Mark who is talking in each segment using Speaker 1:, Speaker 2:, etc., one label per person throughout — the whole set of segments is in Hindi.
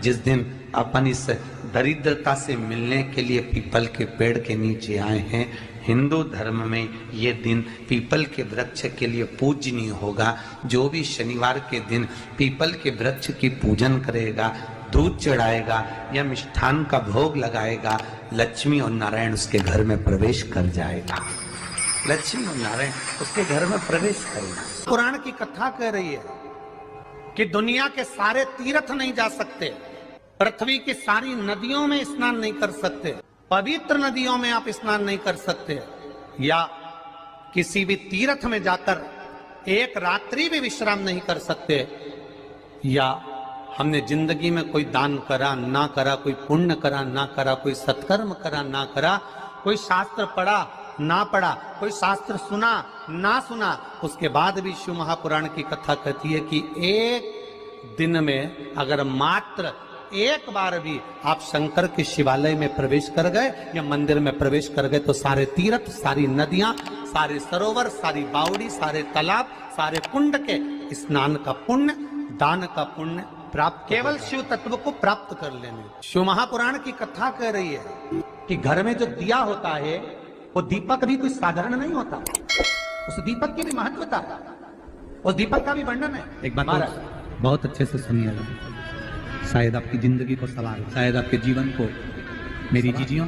Speaker 1: जिस दिन अपन इस दरिद्रता से मिलने के लिए पीपल के पेड़ के नीचे आए हैं, हिंदू धर्म में ये दिन पीपल के वृक्ष के लिए पूजनीय होगा। जो भी शनिवार के दिन पीपल के वृक्ष की पूजन करेगा, दूध चढ़ाएगा या मिष्ठान का भोग लगाएगा, लक्ष्मी और नारायण उसके घर में प्रवेश कर जाएगा। लक्ष्मी और नारायण उसके घर में प्रवेश करेगा। पुराण की कथा कह रही है कि दुनिया के सारे तीर्थ नहीं जा सकते, पृथ्वी की सारी नदियों में स्नान नहीं कर सकते, पवित्र नदियों में आप स्नान नहीं कर सकते, या किसी भी तीर्थ में जाकर एक रात्रि भी विश्राम नहीं कर सकते, या हमने जिंदगी में कोई दान करा ना करा, कोई पुण्य करा ना करा, कोई सत्कर्म करा ना करा, कोई शास्त्र पढ़ा ना पढ़ा, कोई शास्त्र सुना ना सुना, उसके बाद भी शिव महापुराण की कथा कहती है कि एक दिन में अगर मात्र एक बार भी आप शंकर के शिवालय में प्रवेश कर गए या मंदिर में प्रवेश कर गए तो सारे तीर्थ, सारी नदियां, सारे सरोवर, सारी बावड़ी, सारे तालाब, सारे कुंड के स्नान का पुण्य, दान का पुण्य प्राप्त, केवल शिव तत्व को प्राप्त कर लेने। शिव महापुराण की कथा कह रही है कि घर में जो दिया होता है वो दीपक भी कोई साधारण नहीं होता, उस दीपक की भी महत्वता है, उस दीपक का भी वर्णन है।
Speaker 2: एक बात बहुत अच्छे से सुनिएगा, शायद आपकी जिंदगी को सवार, शायद आपके जीवन को। मेरी जीजियों,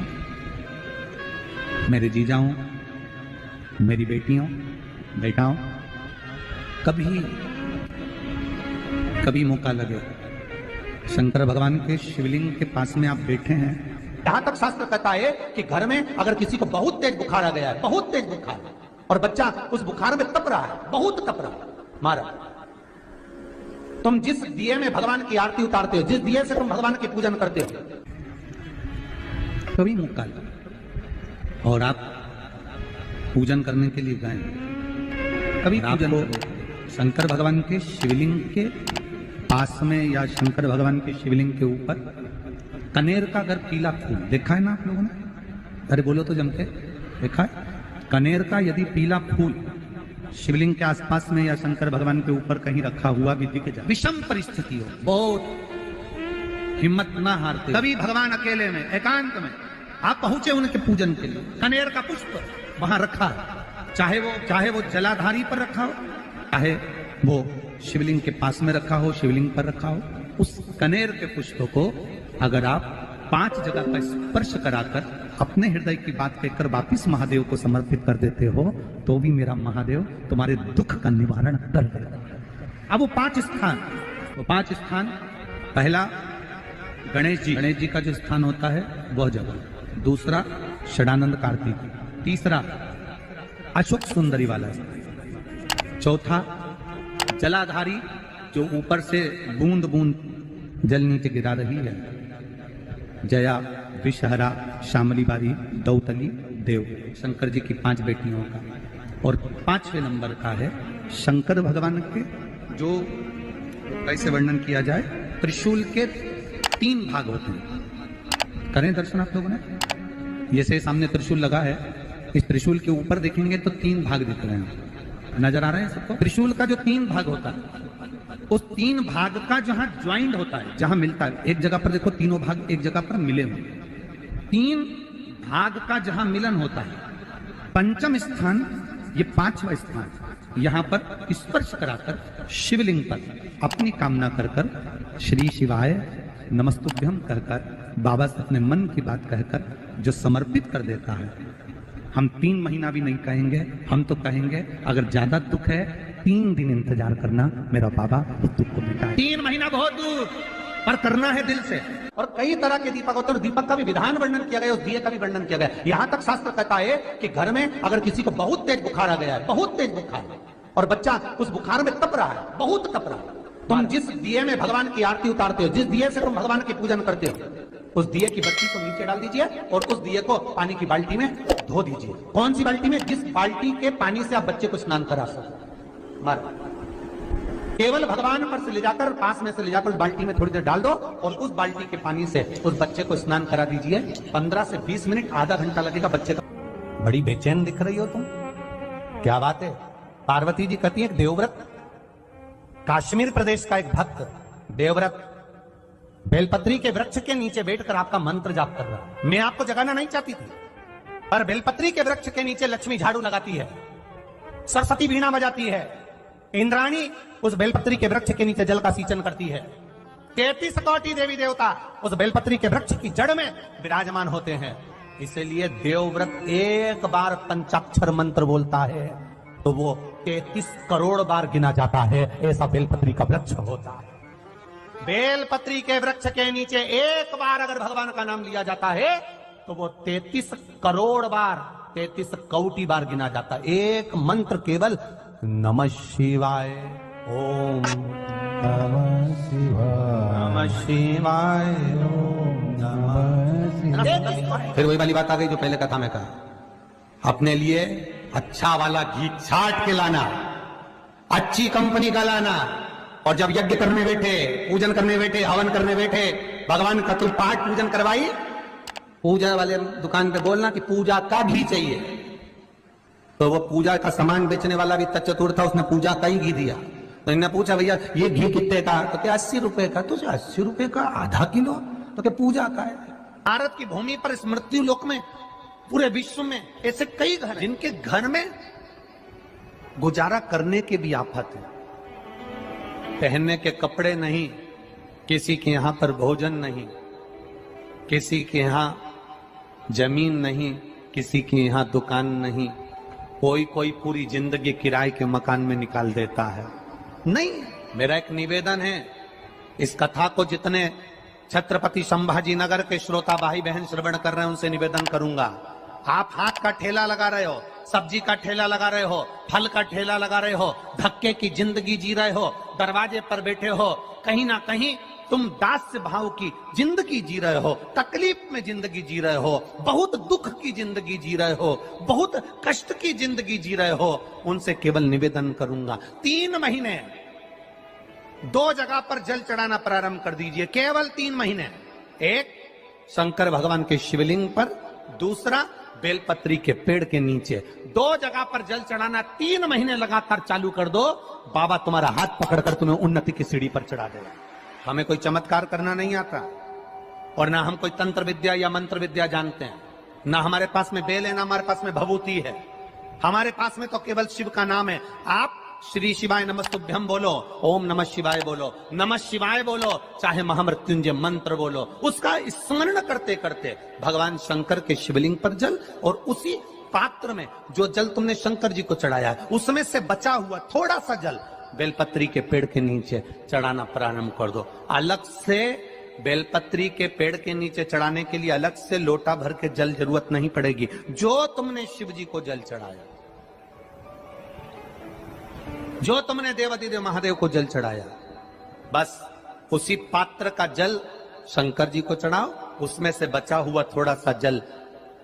Speaker 2: मेरे जीजाओं, मेरी बेटियों, बेटाओं, कभी मौका लगे शंकर भगवान के शिवलिंग के पास में आप बैठे हैं,
Speaker 1: यहां तक शास्त्र कहता है कि घर में अगर किसी को बहुत तेज बुखार आ गया है, बहुत तेज बुखार, और बच्चा उस बुखार में तप रहा है, बहुत तप रहा है, मारा, तुम जिस दिए में भगवान की आरती उतारते हो, जिस दिए से तुम भगवान की पूजन करते हो,
Speaker 2: कभी मौका लगे और आप पूजन करने के लिए गए, कभी पूजन शंकर भगवान के शिवलिंग के पास में या शंकर भगवान के शिवलिंग के ऊपर कनेर का अगर पीला फूल देखा है ना आप लोगों ने, अरे बोलो तो जम के, देखा है? कनेर का यदि पीला फूल शिवलिंग के आसपास में या शंकर भगवान के ऊपर कहीं रखा हुआ भी दिख जाए, विषम परिस्थिति हो, बहुत हिम्मत ना हारते, कभी भगवान अकेले में एकांत में आप पहुंचे उनके पूजन के लिए, कनेर का पुष्प वहां रखा है, चाहे वो जलाधारी पर रखा हो, चाहे वो शिवलिंग के पास में रखा हो, शिवलिंग पर रखा हो, उस कनेर के पुष्प को अगर आप 5 जगह का स्पर्श कराकर अपने हृदय की बात कहकर वापिस महादेव को समर्पित कर देते हो तो भी मेरा महादेव तुम्हारे दुख का निवारण कर देगा। अब वो 5 स्थान, पहला गणेश जी का जो स्थान होता है वह जगह, दूसरा षडानंद कार्तिक, तीसरा अशोक सुंदरी वाला, चौथा जलाधारी जो ऊपर से बूंद बूंद जल नीचे गिरा रही है, जया, विषहरा, शामली बारी, दौतली, देव, शंकर जी की 5 बेटियों का, और 5वें नंबर का है शंकर भगवान के, जो कैसे वर्णन किया जाए, त्रिशूल के 3 भाग होते हैं। करें दर्शन आप लोगों ने, जैसे सामने त्रिशूल लगा है, इस त्रिशूल के ऊपर देखेंगे तो 3 भाग दिख रहे हैं, नजर आ रहे हैं सबको? त्रिशूल का जो 3 भाग होता है, उस 3 भाग का जहां ज्वाइंट होता है, जहां मिलता है, एक जगह पर देखो तीनों भाग एक जगह पर मिले हुए, 3 भाग का जहां मिलन होता है, पंचम स्थान, ये 5वां स्थान, यहां पर स्पर्श कराकर शिवलिंग पर अपनी कामना कर श्री शिवाय नमस्तुभ्यम कहकर बाबा से अपने मन की बात कहकर जो समर्पित कर देता है, हम 3 महीना भी नहीं कहेंगे, हम तो कहेंगे अगर ज्यादा दुख है 3 दिन इंतजार करना, मेरा बाबा उस दुख को मिटाए। 3 महीना बहुत दूर, पर करना है दिल से। और कई तरह के दीपक होते हैं, दीपक का भी विधान वर्णन किया गया, उस दिए का भी वर्णन किया गया। यहां तक शास्त्र कहता है कि घर में अगर किसी को बहुत तेज बुखार आ गया है, बहुत तेज बुखार, और बच्चा उस बुखार में तप रहा है, बहुत तप रहा है, तुम जिस दिए में भगवान की आरती उतारते हो, जिस दिए से तुम भगवान की पूजन करते हो, उस दिए की बत्ती को नीचे डाल दीजिए और उस दिए को पानी की बाल्टी में धो दीजिए। कौन सी बाल्टी में? जिस बाल्टी के पानी से आप बच्चे को स्नान करा सको। मार केवल भगवान पर से ले जाकर, पास में से ले जाकर उस बाल्टी में थोड़ी देर डाल दो और उस बाल्टी के पानी से उस बच्चे को स्नान करा दीजिए। 15 से 20 मिनट, आधा घंटा लगेगा बच्चे का। बड़ी बेचैन दिख रही हो तुम, क्या बात है? पार्वती जी कहती है देवव्रत, कश्मीर प्रदेश का एक भक्त देवव्रत बेलपत्री के वृक्ष के नीचे बैठकर आपका मंत्र जाप कर रहा है। मैं आपको जगाना नहीं चाहती थी, पर बेलपत्री के वृक्ष के नीचे लक्ष्मी झाड़ू लगाती है, सरस्वती वीणा बजाती है, इंद्राणी उस बेलपत्री के वृक्ष के नीचे जल का सिंचन करती है, 33 कोटि देवी देवता उस बेलपत्री के वृक्ष की जड़ में विराजमान होते हैं। इसलिए देवव्रत एक बार पंचाक्षर मंत्र बोलता है तो वो 33 करोड़ बार गिना जाता है। ऐसा बेलपत्री का वृक्ष होता है। बेलपत्री के वृक्ष के नीचे एक बार अगर भगवान का नाम लिया जाता है तो वो 33 करोड़ बार, 33 कोटि बार गिना जाता है। एक मंत्र केवल नमः शिवाय, ओम नमः शिवाय, नमः शिवाय, ओम नमः शिवाय। फिर वही वाली बात आ गई जो पहले कथा में कहा, अपने लिए अच्छा वाला घी छाट के लाना, अच्छी कंपनी का लाना, और जब यज्ञ करने बैठे, पूजन करने बैठे, हवन करने बैठे, भगवान का तुम पाठ पूजन करवाई, पूजा वाले दुकान पे बोलना कि पूजा का घी चाहिए। तो वो पूजा का सामान बेचने वाला भी चतुर था, उसने पूजा का ही घी दिया। तो इन्होंने पूछा भैया ये घी कितने का? तो क्या 80 रुपए का? तो 80 रुपए का आधा किलो? तो क्या पूजा का है? भारत की भूमि पर इस मृत्यु लोक में पूरे विश्व में ऐसे कई घर हैं जिनके घर में गुजारा करने के भी आफत है, पहनने के कपड़े नहीं, किसी के यहां पर भोजन नहीं, किसी के यहां जमीन नहीं, किसी के यहां दुकान नहीं, कोई पूरी जिंदगी किराए के मकान में निकाल देता है। नहीं, मेरा एक निवेदन है, इस कथा को जितने छत्रपति संभाजी नगर के श्रोता भाई बहन श्रवण कर रहे हैं उनसे निवेदन करूंगा, आप हाथ का ठेला लगा रहे हो, सब्जी का ठेला लगा रहे हो, फल का ठेला लगा रहे हो, धक्के की जिंदगी जी रहे हो, दरवाजे पर बैठे हो, कहीं ना कहीं तुम दास्य भाव की जिंदगी जी रहे हो, तकलीफ में जिंदगी जी रहे हो, बहुत दुख की जिंदगी जी रहे हो, बहुत कष्ट की जिंदगी जी रहे हो, उनसे केवल निवेदन करूंगा 3 महीने 2 जगह पर जल चढ़ाना प्रारंभ कर दीजिए, केवल 3 महीने। एक शंकर भगवान के शिवलिंग पर, दूसरा बेलपत्री के पेड़ के नीचे, 2 जगह पर जल चढ़ाना 3 महीने लगातार चालू कर दो, बाबा तुम्हारा हाथ पकड़कर तुम्हें उन्नति की सीढ़ी पर चढ़ा देगा। हमें कोई चमत्कार करना नहीं आता, और ना हम कोई तंत्र विद्या या मंत्र विद्या जानते हैं, ना हमारे पास में बेल है, ना हमारे पास में भभूति है, हमारे पास में तो केवल शिव का नाम है। आप श्री शिवाय नमस्तुभ्यम बोलो, ओम नमः शिवाय बोलो, नमः शिवाय बोलो, चाहे महामृत्युंजय मंत्र बोलो, उसका स्मरण करते करते भगवान शंकर के शिवलिंग पर जल, और उसी पात्र में जो जल तुमने शंकर जी को चढ़ाया है उसमें से बचा हुआ थोड़ा सा जल बेलपत्री के पेड़ के नीचे चढ़ाना प्रारंभ कर दो। अलग से बेलपत्री के पेड़ के नीचे चढ़ाने के लिए अलग से लोटा भर के जल जरूरत नहीं पड़ेगी। जो तुमने शिव जी को जल चढ़ाया, जो तुमने देवाधिदेव महादेव को जल चढ़ाया, बस उसी पात्र का जल शंकर जी को चढ़ाओ, उसमें से बचा हुआ थोड़ा सा जल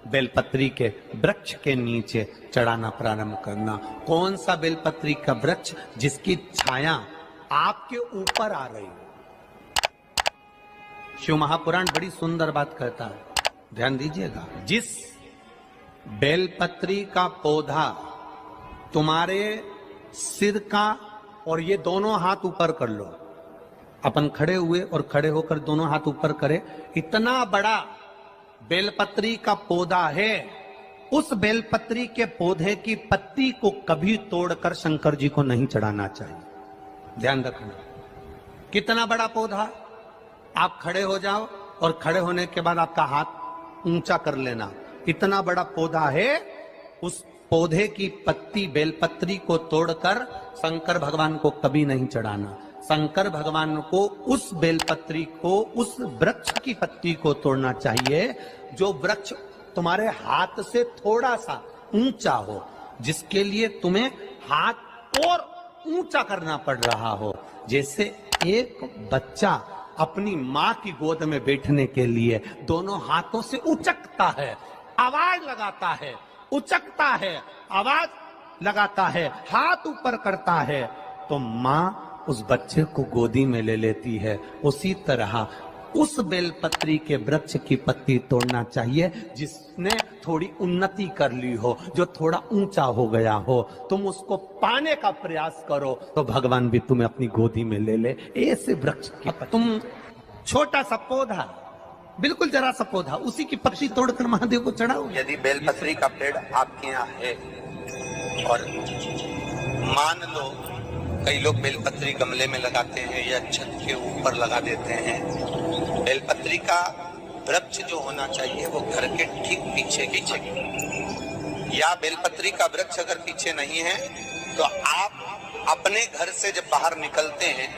Speaker 2: बेलपत्री के वृक्ष के नीचे चढ़ाना प्रारंभ करना। कौन सा बेलपत्री का वृक्ष? जिसकी छाया आपके ऊपर आ रही है। शिव महापुराण बड़ी सुंदर बात कहता है, ध्यान दीजिएगा। जिस बेलपत्री का पौधा तुम्हारे सिर का, और ये दोनों हाथ ऊपर कर लो, अपन खड़े हुए और खड़े होकर दोनों हाथ ऊपर करे, इतना बड़ा बेलपत्री का पौधा है, उस बेलपत्री के पौधे की पत्ती को कभी तोड़कर शंकर जी को नहीं चढ़ाना चाहिए। ध्यान रखना, कितना बड़ा पौधा। आप खड़े हो जाओ और खड़े होने के बाद आपका हाथ ऊंचा कर लेना, इतना बड़ा पौधा है, उस पौधे की पत्ती बेलपत्री को तोड़कर शंकर भगवान को कभी नहीं चढ़ाना। शंकर भगवान को उस बेलपत्री को, उस वृक्ष की पत्ती को तोड़ना चाहिए जो वृक्ष तुम्हारे हाथ से थोड़ा सा ऊंचा हो, जिसके लिए तुम्हें हाथ और ऊंचा करना पड़ रहा हो। जैसे एक बच्चा अपनी मां की गोद में बैठने के लिए दोनों हाथों से उचकता है, आवाज लगाता है, उचकता है, आवाज लगाता है, हाथ ऊपर करता है, तो मां उस बच्चे को गोदी में ले लेती है। उसी तरह उस बेलपत्री के वृक्ष की पत्ती तोड़ना चाहिए जिसने थोड़ी उन्नति कर ली हो, जो थोड़ा ऊंचा हो गया हो। तुम उसको पाने का प्रयास करो तो भगवान भी तुम्हें अपनी गोदी में ले ले। ऐसे वृक्ष की तुम
Speaker 1: छोटा सा पौधा, बिल्कुल जरा सा पौधा, उसी की पत्ती तोड़कर महादेव को चढ़ाओ।
Speaker 3: यदि बेलपत्री का पेड़ आपके यहाँ है और मान लो कई लोग बेलपत्री गमले में लगाते हैं या छत के ऊपर लगा देते हैं, बेलपत्री का वृक्ष जो होना चाहिए वो घर के ठीक पीछे या बेलपत्री का वृक्ष अगर पीछे नहीं है तो आप अपने घर से जब बाहर निकलते हैं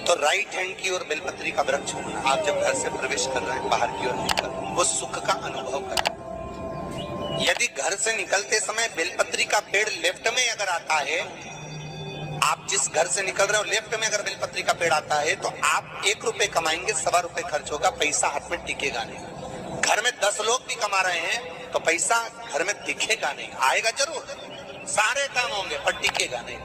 Speaker 3: तो राइट हैंड की ओर बेलपत्री का वृक्ष होना। आप जब घर से प्रवेश कर रहे हैं बाहर की ओर निकल, वो सुख का अनुभव करें। यदि घर से निकलते समय बेलपत्री का पेड़ लेफ्ट में अगर आता है, आप जिस घर से निकल रहे हो लेफ्ट में अगर बेलपत्री का पेड़ आता है तो आप 1 रुपए कमाएंगे, 1.25 रुपए खर्च होगा, पैसा हाथ में टिकेगा नहीं। घर में 10 लोग भी कमा रहे हैं तो पैसा घर में दिखेगा नहीं, आएगा जरूर, सारे काम होंगे पर टिकेगा नहीं।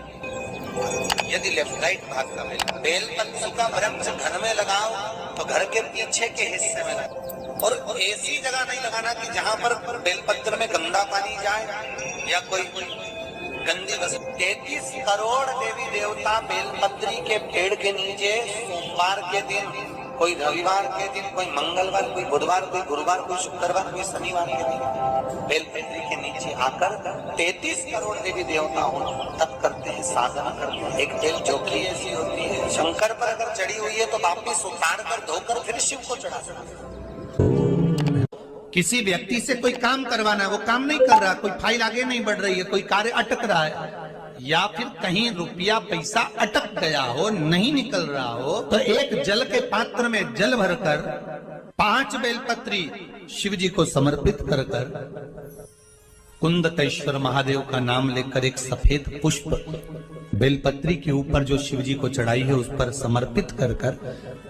Speaker 3: यदि लेफ्ट राइट भाग का बेलपत्री का वृक्ष घर में लगाओ तो घर के पीछे के हिस्से में लगाओ, और ऐसी जगह नहीं लगाना कि जहां पर बेलपत्र में गंदा पानी जाए या कोई गंदी वस्तु। 33 करोड़ देवी देवता बेलपत्री के पेड़ के नीचे सोमवार के दिन, कोई रविवार के दिन, कोई मंगलवार, कोई बुधवार, कोई गुरुवार, कोई शुक्रवार, कोई शनिवार के दिन बेलपत्री के नीचे आकर 33 करोड़ देवी देवता हो तप करते हैं, साधना करते हैं। एक बेल चौकी ऐसी होती है, शंकर पर अगर चढ़ी हुई है तो वापिस उतार कर धोकर फिर शिव को चढ़ा सकते हैं।
Speaker 1: किसी व्यक्ति से कोई काम करवाना है, वो काम नहीं कर रहा, कोई फाइल आगे नहीं बढ़ रही है, कोई कार्य अटक रहा है, या फिर कहीं रुपया पैसा अटक गया हो, नहीं निकल रहा हो, तो एक जल के पात्र में जल भरकर 5 बेलपत्री शिव जी को समर्पित कर कुंदकेश्वर महादेव का नाम लेकर एक सफेद पुष्प बेलपत्री के ऊपर जो शिव जी को चढ़ाई है उस पर समर्पित कर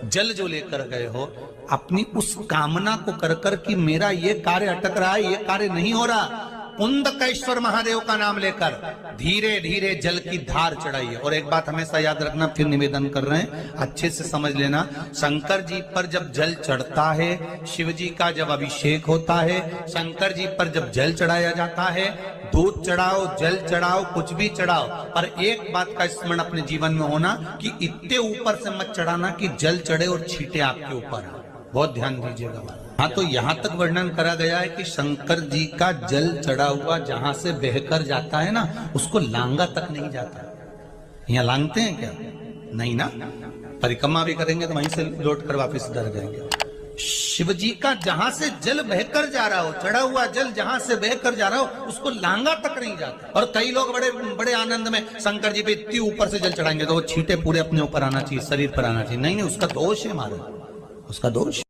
Speaker 1: जल जो लेकर गए हो, अपनी उस कामना को कर कि मेरा ये कार्य अटक रहा है, ये कार्य नहीं हो रहा, कुंदकेश्वर महादेव का नाम लेकर धीरे धीरे जल की धार चढ़ाइए। और एक बात हमेशा याद रखना, फिर निवेदन कर रहे हैं, अच्छे से समझ लेना, शंकर जी पर जब जल चढ़ता है, शिव जी का जब अभिषेक होता है, शंकर जी पर जब जल चढ़ाया जाता है, दूध चढ़ाओ, जल चढ़ाओ, कुछ भी चढ़ाओ, पर एक बात का स्मरण अपने जीवन में होना कि इतने ऊपर से मत चढ़ाना कि जल चढ़े और छींटे आपके ऊपर। बहुत ध्यान दीजिएगा। हाँ, तो यहाँ तक वर्णन करा गया है कि शंकर जी का जल चढ़ा हुआ जहां से बहकर जाता है ना, उसको लांगा तक नहीं जाता। यहाँ लांगते हैं क्या? नहीं ना, परिक्रमा भी करेंगे तो वहीं से लौट कर वापिस उधर जाएंगे। शिव जी का जहां से जल बहकर जा रहा हो, चढ़ा हुआ जल जहां से बहकर जा रहा हो, उसको लांगा तक नहीं जाता। और कई लोग बड़े बड़े आनंद में शंकर जी पे इतनी ऊपर से जल चढ़ाएंगे तो वो छींटे पूरे अपने ऊपर आना चाहिए, शरीर पर आना चाहिए। नहीं, उसका दोष है, हमारा उसका दोष।